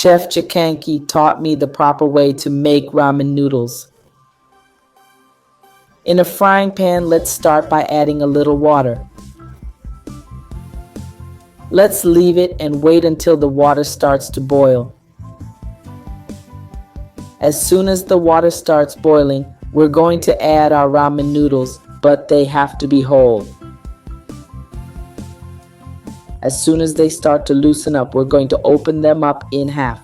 Chef Jacquin taught me the proper way to make ramen noodles. In a frying pan, let's start by adding a little water. Let's leave it and wait until the water starts to boil. As soon as the water starts boiling, we're going to add our ramen noodles, but they have to be whole. As soon as they start to loosen up, we're going to open them up in half.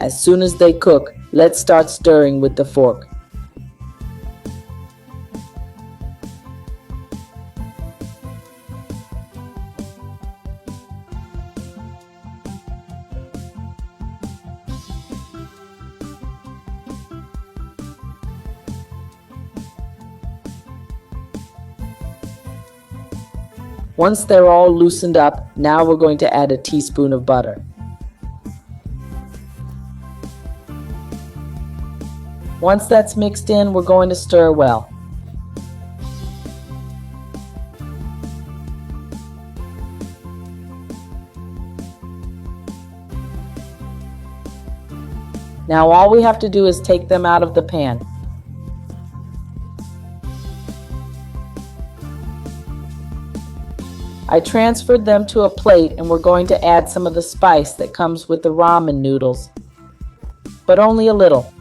As soon as they cook, let's start stirring with the fork. Once they're all loosened up, now we're going to add a teaspoon of butter. Once that's mixed in, we're going to stir well. Now all we have to do is take them out of the pan. I transferred them to a plate and we're going to add some of the spice that comes with the ramen noodles, but only a little.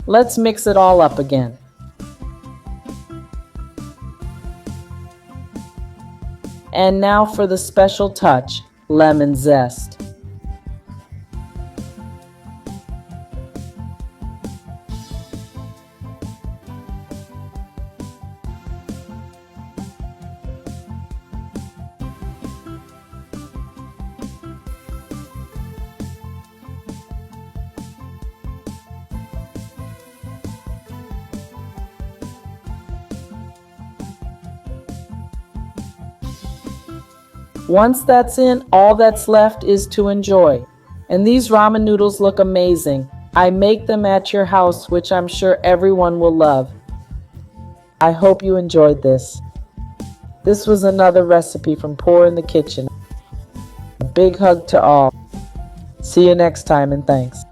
Let's mix it all up again. And now for the special touch, lemon zest. Once that's in, all that's left is to enjoy. And these ramen noodles look amazing. I make them at your house, which I'm sure everyone will love. I hope you enjoyed this. This was another recipe from Pour in the Kitchen. A big hug to all. See you next time and thanks.